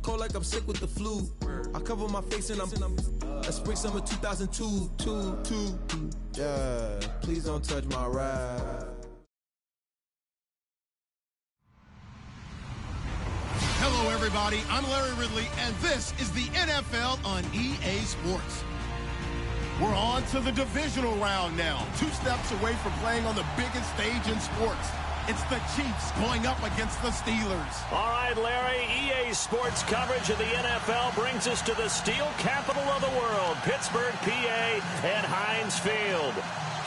Cold like I'm sick with the flu. I cover my face and I'm a spring summer 2002. Yeah, please don't touch my ride. Hello, everybody. I'm Larry Ridley, and this is the NFL on EA Sports. We're on to the divisional round now. 2 steps away from playing on the biggest stage in sports. It's the Chiefs going up against the Steelers. All right, Larry, EA Sports coverage of the NFL brings us to the steel capital of the world, Pittsburgh, PA, and Heinz Field.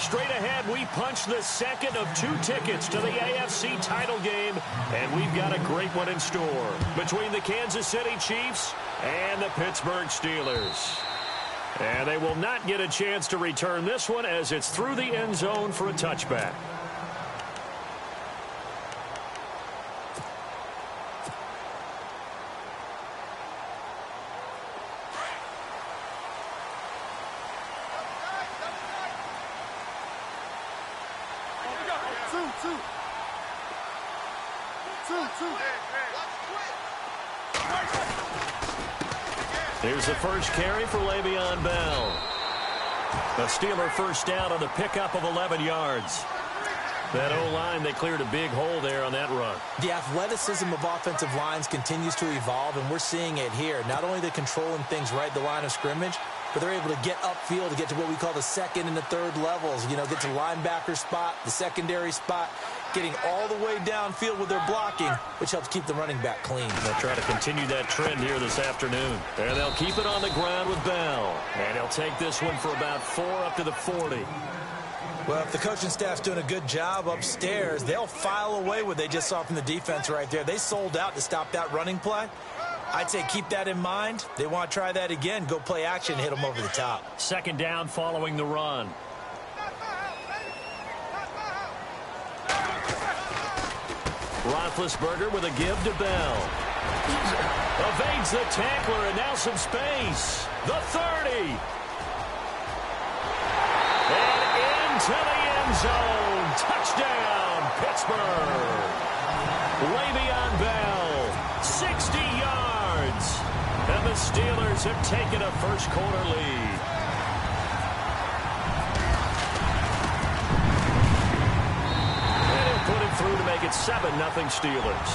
Straight ahead, we punch the second of 2 tickets to the AFC title game, and we've got a great one in store between the Kansas City Chiefs and the Pittsburgh Steelers. And they will not get a chance to return this one as it's through the end zone for a touchback. Here's the first carry for Le'Veon Bell. A Steeler first down on the pickup of 11 yards. That O-line, they cleared a big hole there on that run. The athleticism of offensive lines continues to evolve, and we're seeing it here. Not only they're controlling things right at the line of scrimmage, but they're able to get upfield to get to what we call the second and the third levels. You know, get to the linebacker spot, the secondary spot, getting all the way downfield with their blocking, which helps keep the running back clean. They'll try to continue that trend here this afternoon. And they'll keep it on the ground with Bell. And he'll take this one for about 4 up to the 40. Well, if the coaching staff's doing a good job upstairs, they'll file away what they just saw from the defense right there. They sold out to stop that running play. I'd say keep that in mind. They want to try that again. Go play action, hit them over the top. Second down following the run. Roethlisberger with a give to Bell. Evades the tackler, and now some space. The 30. And into the end zone. Touchdown, Pittsburgh. Le'Veon Bell, 60 yards. And the Steelers have taken a first-quarter lead. Put it through to make it 7-0 Steelers.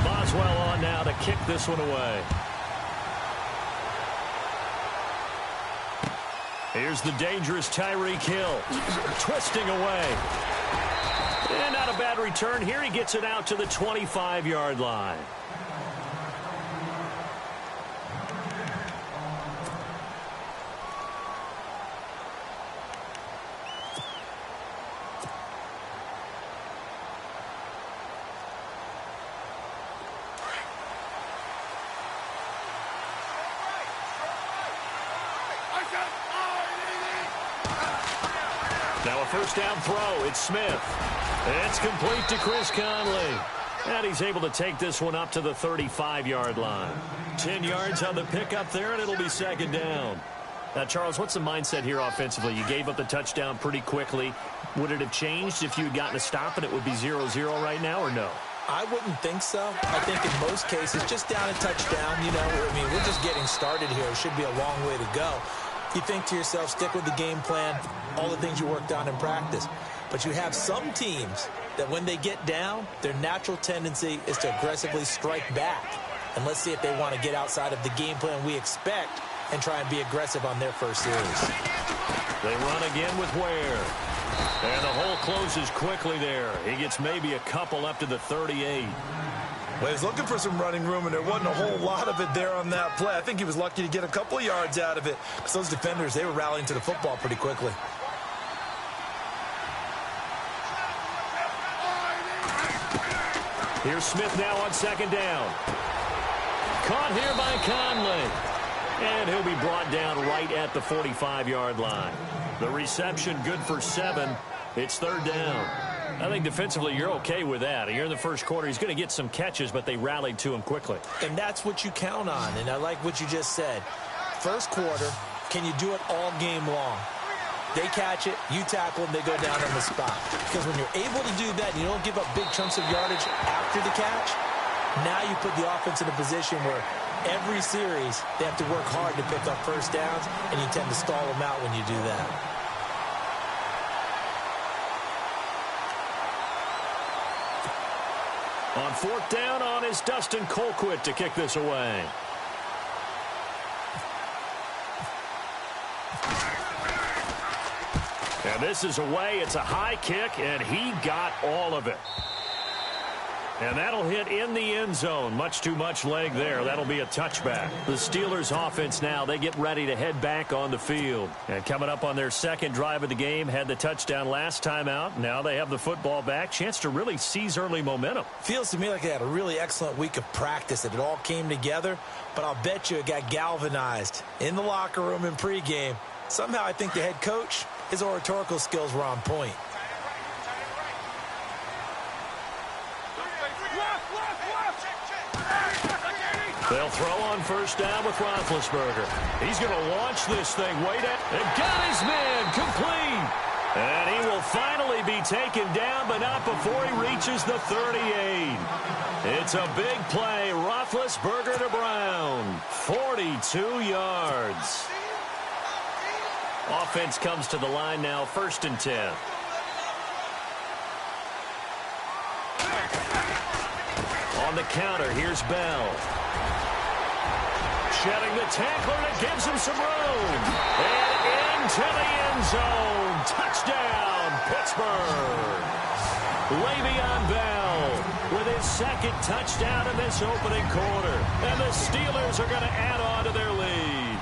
Boswell on now to kick this one away. Here's the dangerous Tyreek Hill. Twisting away. And not a bad return here. He gets it out to the 25-yard line. Now a first down throw. It's Smith. It's complete to Chris Conley. And he's able to take this one up to the 35-yard line. 10 yards on the pickup there, and it'll be second down. Now, Charles, what's the mindset here offensively? You gave up the touchdown pretty quickly. Would it have changed if you had gotten a stop and it would be 0-0 right now, or no? I wouldn't think so. I think in most cases, just down a touchdown, you know, I mean, we're just getting started here. It should be a long way to go. You think to yourself, stick with the game plan, all the things you worked on in practice. But you have some teams that when they get down, their natural tendency is to aggressively strike back. And let's see if they want to get outside of the game plan we expect and try and be aggressive on their first series. They run again with Ware. And the hole closes quickly there. He gets maybe a couple up to the 38. Well, he was looking for some running room, and there wasn't a whole lot of it there on that play. I think he was lucky to get a couple of yards out of it. Because those defenders, they were rallying to the football pretty quickly. Here's Smith now on second down. Caught here by Conley. And he'll be brought down right at the 45-yard line. The reception good for 7. It's third down. I think defensively you're okay with that. You're in the first quarter. He's going to get some catches, but they rallied to him quickly. And that's what you count on. And I like what you just said. First quarter, can you do it all game long? They catch it, you tackle them, they go down on the spot. Because when you're able to do that, and you don't give up big chunks of yardage after the catch, now you put the offense in a position where every series they have to work hard to pick up first downs, and you tend to stall them out when you do that. On fourth down is Dustin Colquitt to kick this away. And this is away. It's a high kick, and he got all of it. And that'll hit in the end zone. Much too much leg there. That'll be a touchback. The Steelers offense now, they get ready to head back on the field. And coming up on their second drive of the game, had the touchdown last time out. Now they have the football back. Chance to really seize early momentum. Feels to me like they had a really excellent week of practice. It all came together. But I'll bet you it got galvanized in the locker room in pregame. Somehow I think the head coach, his oratorical skills were on point. They'll throw on first down with Roethlisberger. He's going to launch this thing. Wait at it. Got his man complete. And he will finally be taken down, but not before he reaches the 38. It's a big play. Roethlisberger to Brown. 42 yards. Offense comes to the line now, 1st and 10. On the counter, here's Bell. Shedding the tackler, and it gives him some room. And into the end zone. Touchdown, Pittsburgh. Le'Veon Bell with his second touchdown in this opening quarter. And the Steelers are going to add on to their lead.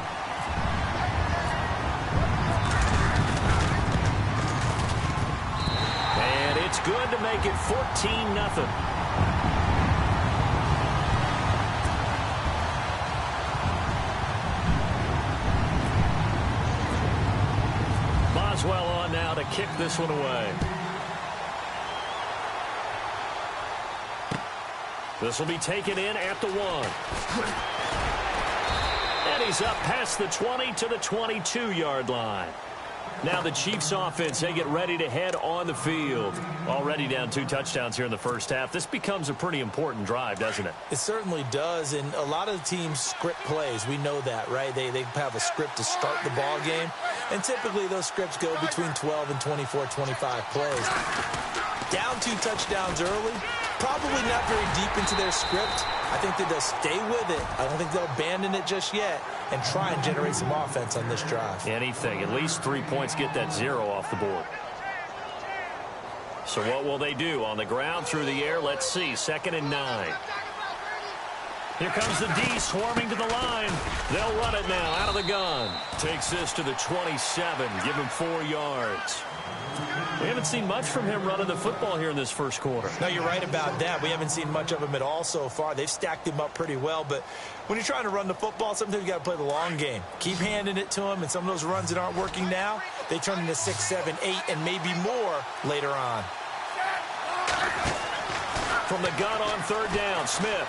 And it's good to make it 14-0. Boswell on now to kick this one away. This will be taken in at the 1. And he's up past the 20 to the 22-yard line. Now the Chiefs offense, they get ready to head on the field. Already down 2 touchdowns here in the first half. This becomes a pretty important drive, doesn't it? It certainly does, and a lot of the teams script plays. We know that, right? They have a script to start the ball game, and typically those scripts go between 12 and 24, 25 plays. Down 2 touchdowns early, probably not very deep into their script. I think that they'll stay with it. I don't think they'll abandon it just yet and try and generate some offense on this drive. Anything. At least 3 points, get that 0 off the board. So what will they do? On the ground, through the air, let's see. 2nd and 9. Here comes the D swarming to the line. They'll run it now out of the gun. Takes this to the 27. Give him 4 yards. We haven't seen much from him running the football here in this first quarter. No, you're right about that. We haven't seen much of him at all so far. They've stacked him up pretty well, but when you're trying to run the football, sometimes you got to play the long game. Keep handing it to him, and some of those runs that aren't working now, they turn into 6, 7, 8, and maybe more later on. From the gun on 3rd down, Smith.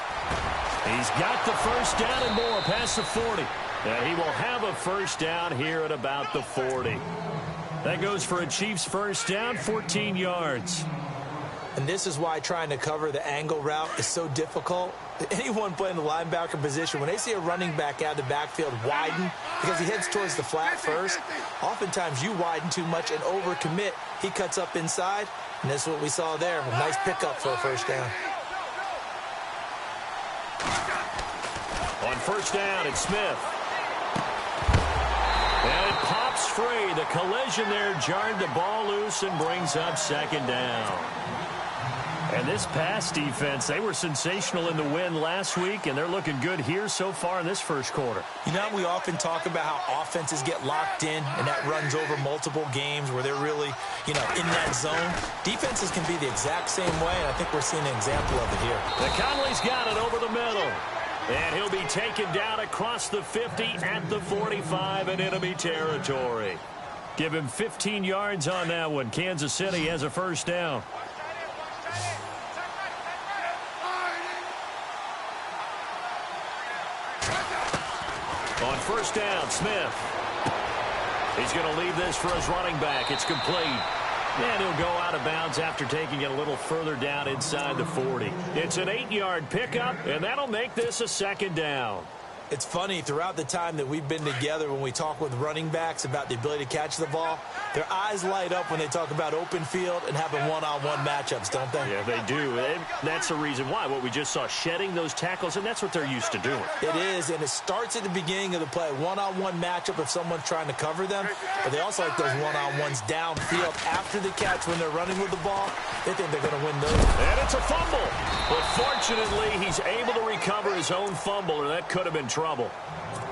He's got the first down and more past the 40. And he will have a first down here at about the 40. That goes for a Chiefs first down, 14 yards. And this is why trying to cover the angle route is so difficult. Anyone playing the linebacker position, when they see a running back out of the backfield widen because he heads towards the flat first, oftentimes you widen too much and overcommit. He cuts up inside, and that's what we saw there. A nice pickup for a first down. On first down, it's Smith. And it pops free. The collision there jarred the ball loose and brings up 2nd down. And this pass defense, they were sensational in the win last week, and they're looking good here so far in this first quarter. You know, we often talk about how offenses get locked in, and that runs over multiple games where they're really, in that zone. Defenses can be the exact same way, and I think we're seeing an example of it here. The Conley's got it over the middle. And he'll be taken down across the 50 at the 45 in enemy territory. Give him 15 yards on that one. Kansas City has a first down. On first down, Smith. He's going to leave this for his running back. It's complete. And he'll go out of bounds after taking it a little further down inside the 40. It's an 8-yard pickup, and that'll make this a second down. It's funny, throughout the time that we've been together, when we talk with running backs about the ability to catch the ball, their eyes light up when they talk about open field and having one-on-one matchups, don't they? Yeah, they do. And that's the reason why. What we just saw, shedding those tackles, and that's what they're used to doing. It is, and it starts at the beginning of the play. One-on-one matchup if someone's trying to cover them, but they also like those one-on-ones downfield after the catch when they're running with the ball. They think they're going to win those. And it's a fumble. But fortunately, he's able to recover his own fumble, or that could have been trouble.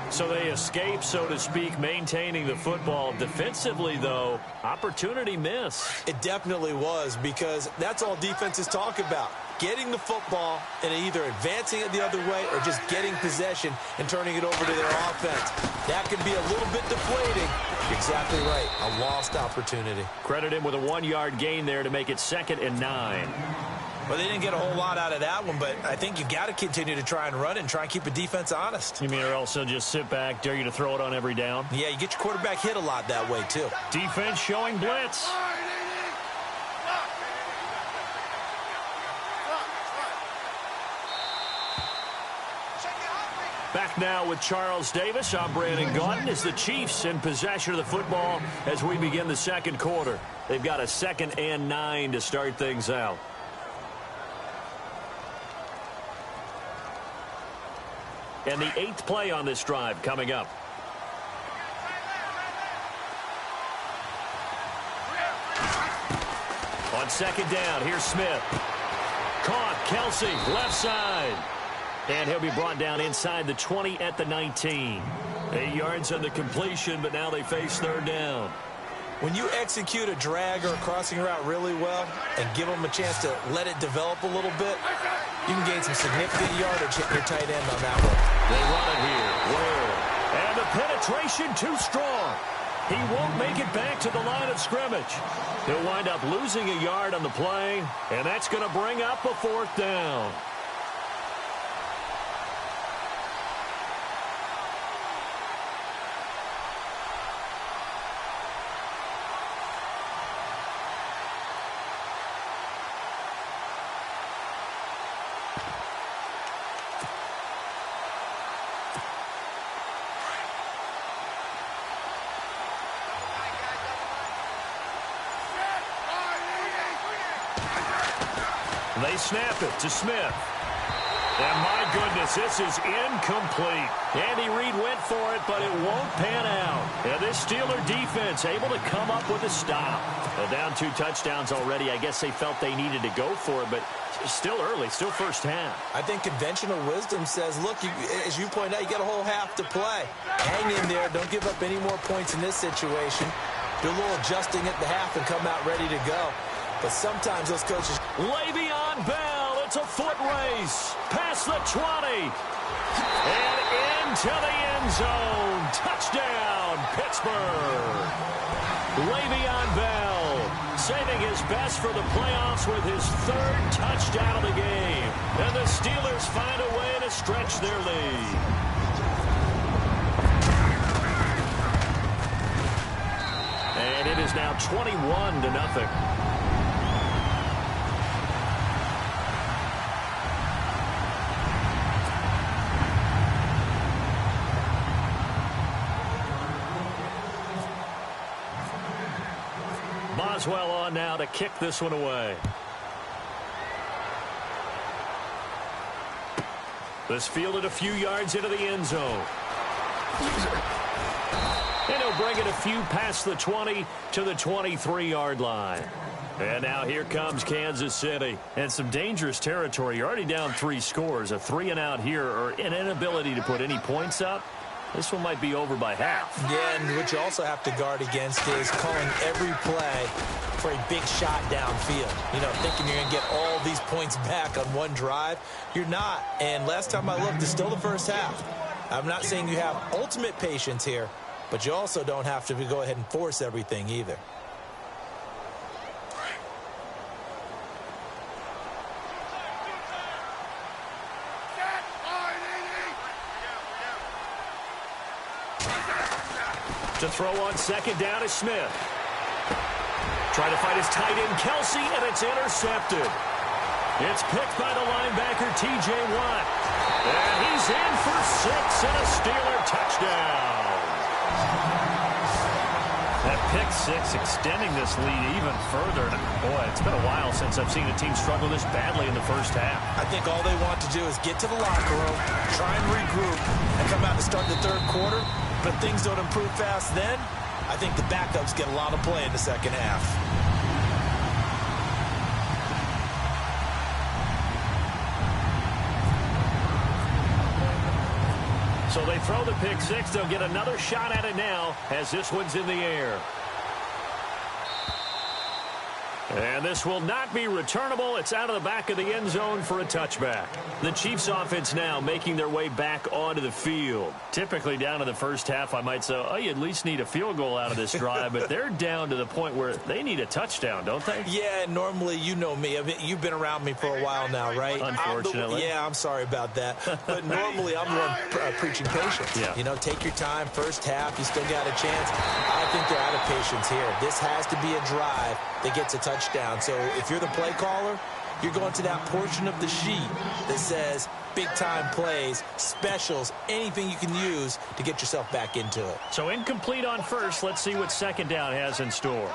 So they escape, so to speak, maintaining the football. Defensively, though, opportunity miss. It definitely was, because that's all defenses talk about. Getting the football and either advancing it the other way or just getting possession and turning it over to their offense. That can be a little bit deflating. You're exactly right. A lost opportunity. Credit him with a 1-yard gain there to make it 2nd and 9. Well, they didn't get a whole lot out of that one, but I think you got to continue to try and run and try and keep the defense honest. You mean or else they'll just sit back, dare you to throw it on every down? Yeah, you get your quarterback hit a lot that way, too. Defense showing blitz. Back now with Charles Davis. I'm Brandon Gaudin as the Chiefs in possession of the football as we begin the second quarter. They've got a 2nd and 9 to start things out. And the 8th play on this drive coming up. On 2nd down, here's Smith. Caught, Kelsey, left side. And he'll be brought down inside the 20 at the 19. 8 yards on the completion, but now they face 3rd down. When you execute a drag or a crossing route really well and give them a chance to let it develop a little bit, you can gain some significant yardage hitting your tight end on that one. They run it here. Ware. And the penetration too strong. He won't make it back to the line of scrimmage. He'll wind up losing a yard on the play, and that's going to bring up a 4th down. They snap it to Smith. And my goodness, this is incomplete. Andy Reid went for it, but it won't pan out. And this Steeler defense able to come up with a stop. Well, down 2 touchdowns already. I guess they felt they needed to go for it, but still early, still first half. I think conventional wisdom says, look, as you point out, you got a whole half to play. Hang in there. Don't give up any more points in this situation. Do a little adjusting at the half and come out ready to go. But sometimes those coaches... Le'Veon Bell, it's a foot race. Past the 20. And into the end zone. Touchdown, Pittsburgh. Le'Veon Bell saving his best for the playoffs with his 3rd touchdown of the game. And the Steelers find a way to stretch their lead. And it is now 21-0. Boswell on now to kick this one away. This fielded a few yards into the end zone. And he'll bring it a few past the 20 to the 23-yard line. And now here comes Kansas City. And some dangerous territory. You're already down 3 scores. A 3-and-out here, or an inability to put any points up. This one might be over by half. Yeah, and what you also have to guard against is calling every play for a big shot downfield. You know, thinking you're going to get all these points back on one drive. You're not. And last time I looked, it's still the first half. I'm not saying you have ultimate patience here, but you also don't have to go ahead and force everything either. To throw on second down is Smith. Trying to find his tight end, Kelsey, and it's intercepted. It's picked by the linebacker, T.J. Watt. And he's in for 6 and a Steeler touchdown. That pick 6 extending this lead even further. And boy, it's been a while since I've seen a team struggle this badly in the first half. I think all they want to do is get to the locker room, try and regroup, and come out to start the third quarter. But things don't improve fast then. I think the backups get a lot of play in the second half. So they throw the pick 6. They'll get another shot at it now as this one's in the air. And this will not be returnable. It's out of the back of the end zone for a touchback. The Chiefs offense now making their way back onto the field. Typically down in the first half, I might say, oh, you at least need a field goal out of this drive. But they're down to the point where they need a touchdown, don't they? Yeah, normally, you know me. I mean, you've been around me for a while now, right? Unfortunately. I'm sorry about that. But normally, I'm the one preaching patience. Yeah. You know, take your time. First half, you still got a chance. I think they're out of patience here. This has to be a drive that gets a touchdown. So if you're the play caller, you're going to that portion of the sheet that says big-time plays, specials, anything you can use to get yourself back into it. So incomplete on first. Let's see what second down has in store.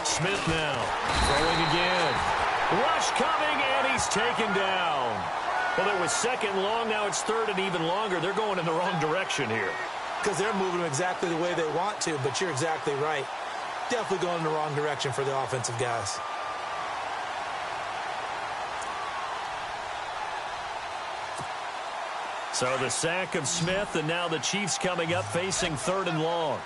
Smith now throwing again. Rush coming, and he's taken down. Well, it was second long. Now it's third and even longer. They're going in the wrong direction here. Because they're moving exactly the way they want to, but you're exactly right. Definitely going in the wrong direction for the offensive guys. So the sack of Smith, and now the Chiefs coming up facing third and long.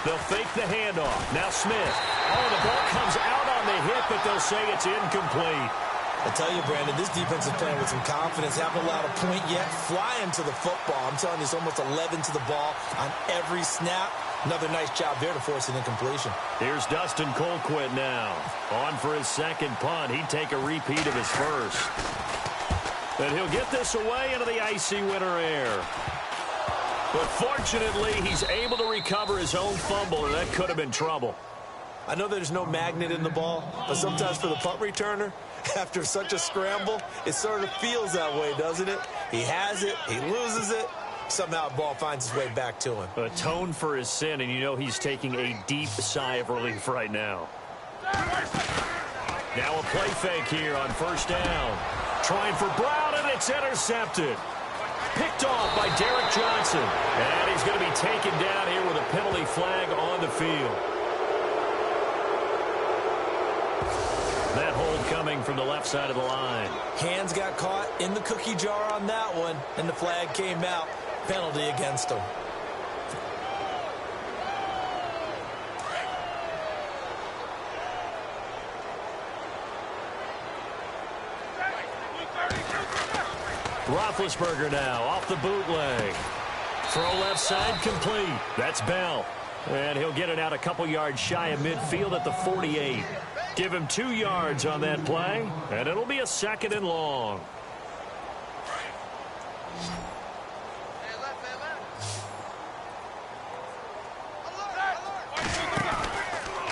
They'll fake the handoff. Now Smith. Oh, the ball comes out on the hit, but they'll say it's incomplete. I tell you, Brandon, this defense is playing with some confidence. Haven't allowed a point yet. Flying to the football. I'm telling you, it's almost 11 to the ball on every snap. Another nice job there to force an incompletion. Here's Dustin Colquitt now. On for his second punt. He'd take a repeat of his first. And he'll get this away into the icy winter air. But fortunately, he's able to recover his own fumble, or that could have been trouble. I know there's no magnet in the ball, but sometimes for the punt returner, after such a scramble, it sort of feels that way, doesn't it? He has it, he loses it, somehow the ball finds its way back to him. Atone for his sin, and you know he's taking a deep sigh of relief right now. Now a play fake here on first down. Trying for Brown, and it's intercepted. Picked off by Derek Johnson. And he's going to be taken down here with a penalty flag on the field. That hold coming from the left side of the line. Hands got caught in the cookie jar on that one, and the flag came out. Penalty against him. Roethlisberger now off the bootleg. Throw left side complete. That's Bell. And he'll get it out a couple yards shy of midfield at the 48. Give him 2 yards on that play, and it'll be a second and long.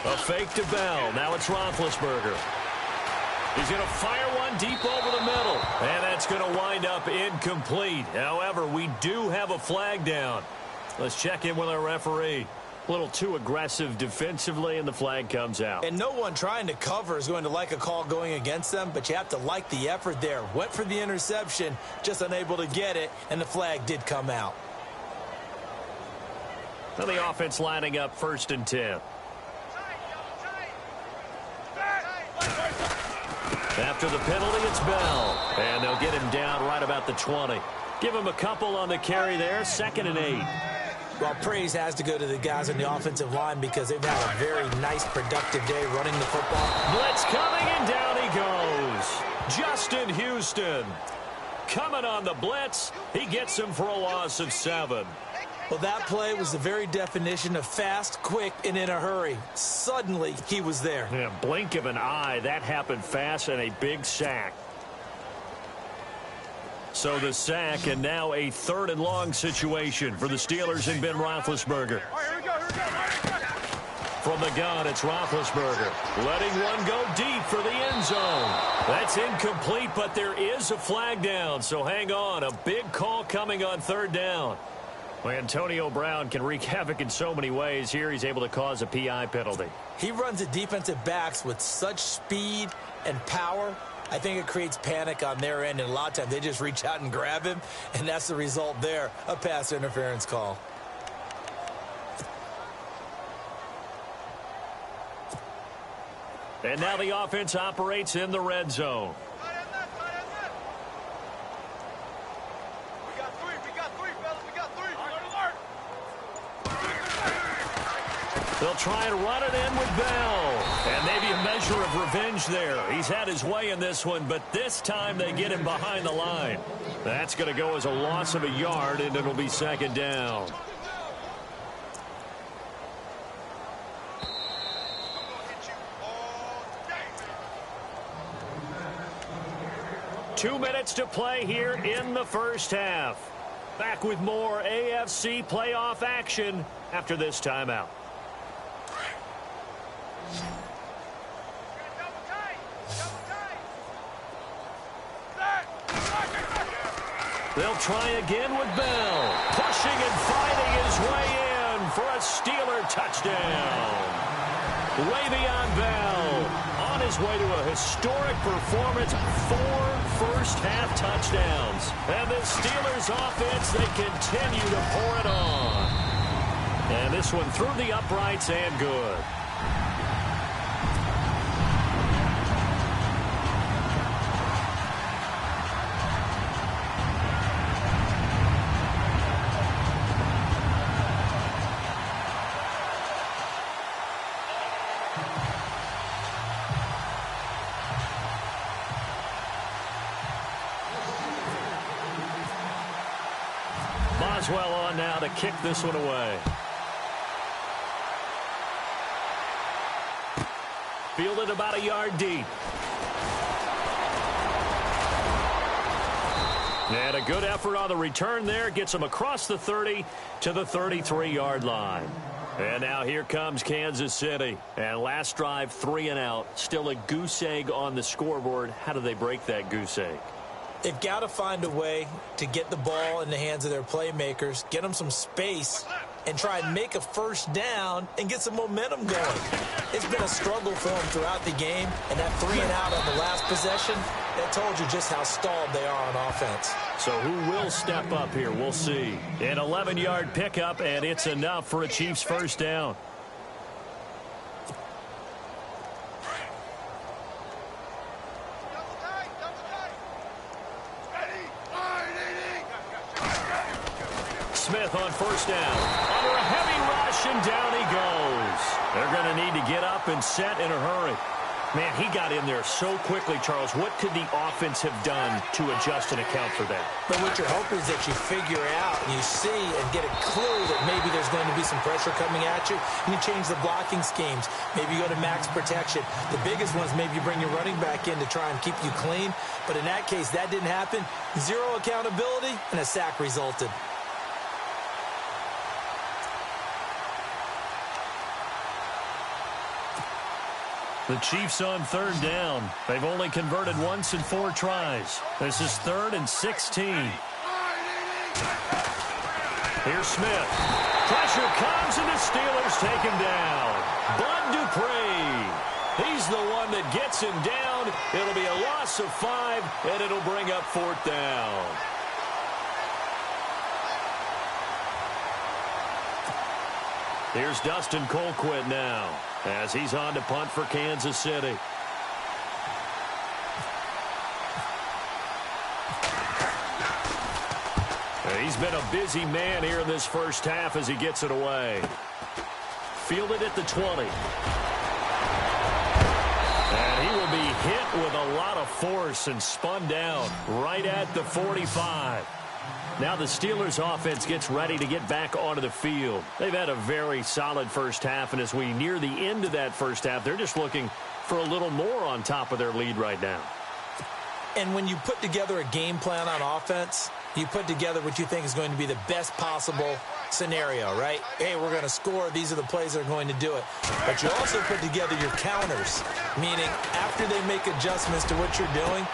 A fake to Bell. Now it's Roethlisberger. He's going to fire one deep over the middle. And that's going to wind up incomplete. However, we do have a flag down. Let's check in with our referee. A little too aggressive defensively, and the flag comes out. And no one trying to cover is going to like a call going against them, but you have to like the effort there. Went for the interception, just unable to get it, and the flag did come out. Now the offense lining up 1st and 10. After the penalty, it's Bell. And they'll get him down right about the 20. Give him a couple on the carry there, 2nd and 8. Well, praise has to go to the guys on the offensive line because they've had a very nice, productive day running the football. Blitz coming, and down he goes. Justin Houston coming on the blitz. He gets him for a loss of 7. Well, that play was the very definition of fast, quick, and in a hurry. Suddenly, he was there. Yeah, blink of an eye. That happened fast, and a big sack. So the sack, and now a 3rd and long situation for the Steelers and Ben Roethlisberger. From the gun, it's Roethlisberger. Letting one go deep for the end zone. That's incomplete, but there is a flag down, so hang on. A big call coming on 3rd down. Well, Antonio Brown can wreak havoc in so many ways. Here he's able to cause a PI penalty. He runs at defensive backs with such speed and power. I think it creates panic on their end, and a lot of times they just reach out and grab him, and that's the result there, a pass interference call. And now the offense operates in the red zone. They'll try and run it in with Bell. And maybe a measure of revenge there. He's had his way in this one, but this time they get him behind the line. That's going to go as a loss of a yard, and it'll be 2nd down. Two minutes to play here in the first half. Back with more AFC playoff action after this timeout. They'll try again with Bell. Pushing and fighting his way in for a Steeler touchdown. Way beyond Bell. On his way to a historic performance. 4 first-half touchdowns. And the Steelers offense, they continue to pour it on. And this one through the uprights and good. Boswell on now to kick this one away. Fielded about a yard deep. And a good effort on the return there. Gets him across the 30 to the 33-yard line. And now here comes Kansas City. And last drive, 3 and out. Still a goose egg on the scoreboard. How do they break that goose egg? They've got to find a way to get the ball in the hands of their playmakers, get them some space, and try and make a first down and get some momentum going. It's been a struggle for them throughout the game, and that 3 and out on the last possession, that told you just how stalled they are on offense. So who will step up here? We'll see. An 11-yard pickup, and it's enough for a Chiefs first down. Smith on first down. Under a heavy rush, and down he goes. They're going to need to get up and set in a hurry. Man, he got in there so quickly, Charles. What could the offense have done to adjust and account for that? But what you're hoping is that you figure out and you see and get a clue that maybe there's going to be some pressure coming at you, and you change the blocking schemes. Maybe you go to max protection. The biggest one is maybe you bring your running back in to try and keep you clean. But in that case, that didn't happen. 0 accountability, and a sack resulted. The Chiefs on third down. They've only converted once in 4 tries. This is 3rd and 16. Here's Smith. Pressure comes, and the Steelers take him down. Bud Dupree. He's the one that gets him down. It'll be a loss of 5, and it'll bring up 4th down. Here's Dustin Colquitt now as he's on to punt for Kansas City. He's been a busy man here in this first half as he gets it away. Fielded at the 20. And he will be hit with a lot of force and spun down right at the 45. Now the Steelers offense gets ready to get back onto the field. They've had a very solid first half, and as we near the end of that first half, they're just looking for a little more on top of their lead right now. And when you put together a game plan on offense, you put together what you think is going to be the best possible scenario, right? Hey, we're going to score. These are the plays that are going to do it. But you also put together your counters, meaning after they make adjustments to what you're doing.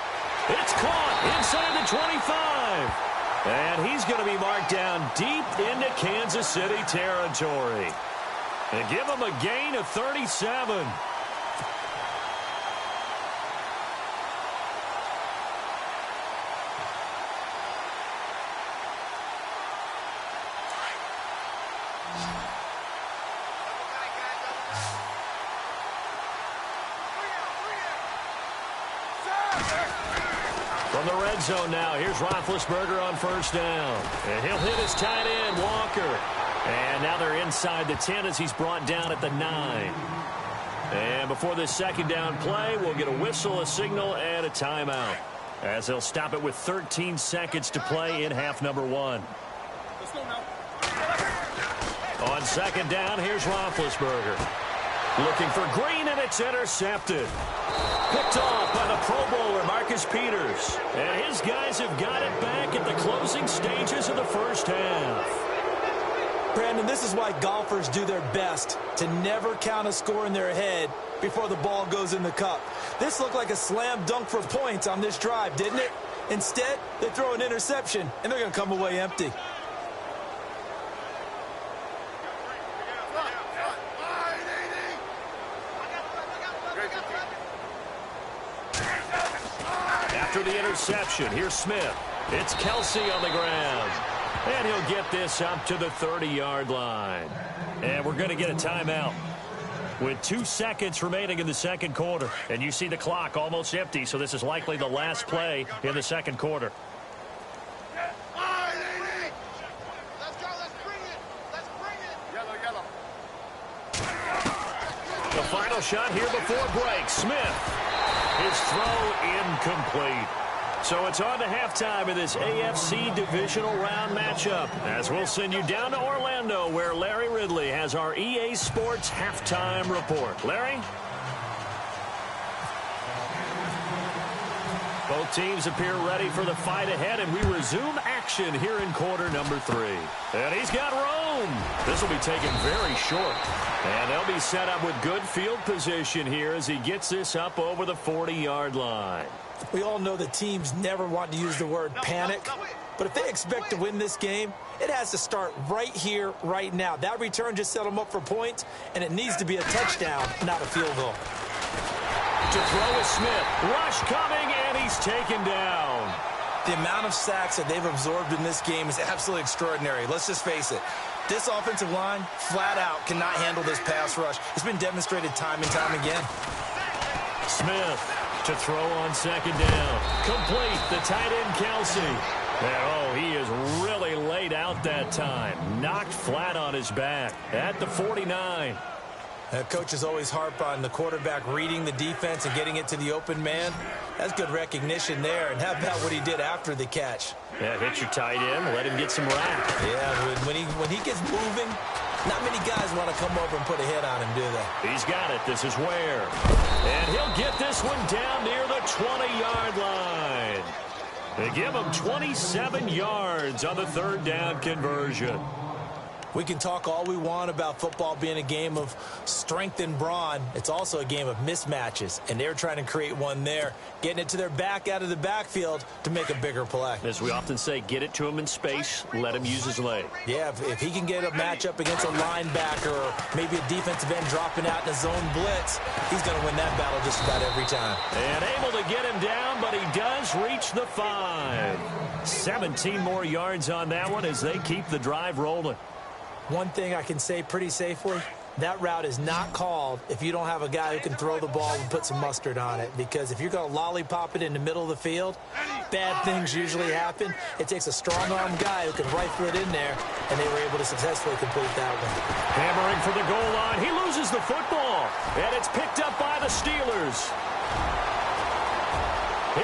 It's caught inside the 25. And he's going to be marked down deep into Kansas City territory. And give him a gain of 37. From the red zone now, here's Roethlisberger on first down. And he'll hit his tight end, Walker. And now they're inside the 10 as he's brought down at the 9. And before this second down play, we'll get a whistle, a signal, and a timeout, as they'll stop it with 13 seconds to play in half number 1. On second down, here's Roethlisberger. Looking for Green, and it's intercepted. Picked off by the Pro Bowler, Marcus Peters. And his guys have got it back at the closing stages of the first half. Brandon, this is why golfers do their best to never count a score in their head before the ball goes in the cup. This looked like a slam dunk for points on this drive, didn't it? Instead, they throw an interception, and they're going to come away empty. After the interception, here's Smith. It's Kelsey on the ground. And he'll get this up to the 30-yard line. And we're going to get a timeout with 2 seconds remaining in the second quarter. And you see the clock almost empty, so this is likely the last play in the second quarter. The final shot here before break. Smith. His throw incomplete. So it's on to halftime in this AFC divisional round matchup, as we'll send you down to Orlando, where Larry Ridley has our EA Sports halftime report. Larry? Both teams appear ready for the fight ahead, and we resume action here in quarter number 3. And he's got room. This will be taken very short. And they'll be set up with good field position here as he gets this up over the 40-yard line. We all know the teams never want to use the word panic, but if they expect to win this game, it has to start right here, right now. That return just set them up for points, and it needs to be a touchdown, not a field goal. To throw is Smith. Rush coming, and he's taken down. The amount of sacks that they've absorbed in this game is absolutely extraordinary. Let's just face it. This offensive line, flat out, cannot handle this pass rush. It's been demonstrated time and time again. Smith to throw on second down. Complete, the tight end, Kelsey. And, he is really laid out that time. Knocked flat on his back at the 49. Coaches always harp on the quarterback reading the defense and getting it to the open man. That's good recognition there. And how about what he did after the catch? Yeah, hit your tight end, let him get some rack. Yeah, when he gets moving, not many guys want to come over and put a hit on him, do they? He's got it. This is Ware. And he'll get this one down near the 20-yard line. They give him 27 yards on the third down conversion. We can talk all we want about football being a game of strength and brawn. It's also a game of mismatches, and they're trying to create one there, getting it to their back out of the backfield to make a bigger play. As we often say, get it to him in space, let him use his leg. Yeah, if he can get a matchup against a linebacker or maybe a defensive end dropping out in a zone blitz, he's going to win that battle just about every time. And able to get him down, but he does reach the 5. 17 more yards on that one as they keep the drive rolling. One thing I can say pretty safely, that route is not called if you don't have a guy who can throw the ball and put some mustard on it. Because if you're going to lollipop it in the middle of the field, bad things usually happen. It takes a strong-arm guy who can rifle it in there, and they were able to successfully complete that one. Hammering for the goal line. He loses the football, and it's picked up by the Steelers.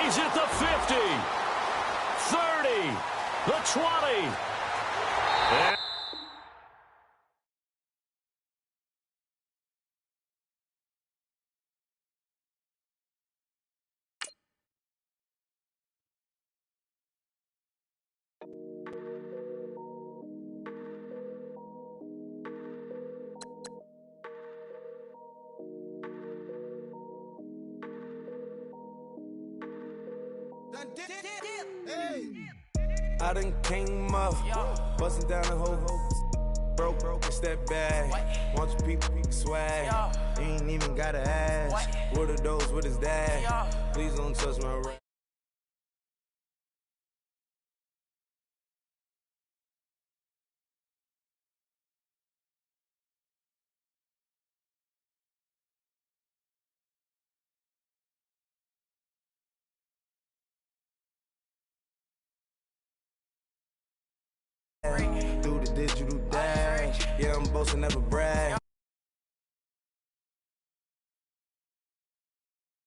He's at the 50, 30, The 20. And I done came up, bustin' down the whole broke, it's that bad. Want your people swag, you ain't even gotta ask. What are those, what is that? Please don't touch my right. Do the digital dash, yeah, I'm boasting, never brag.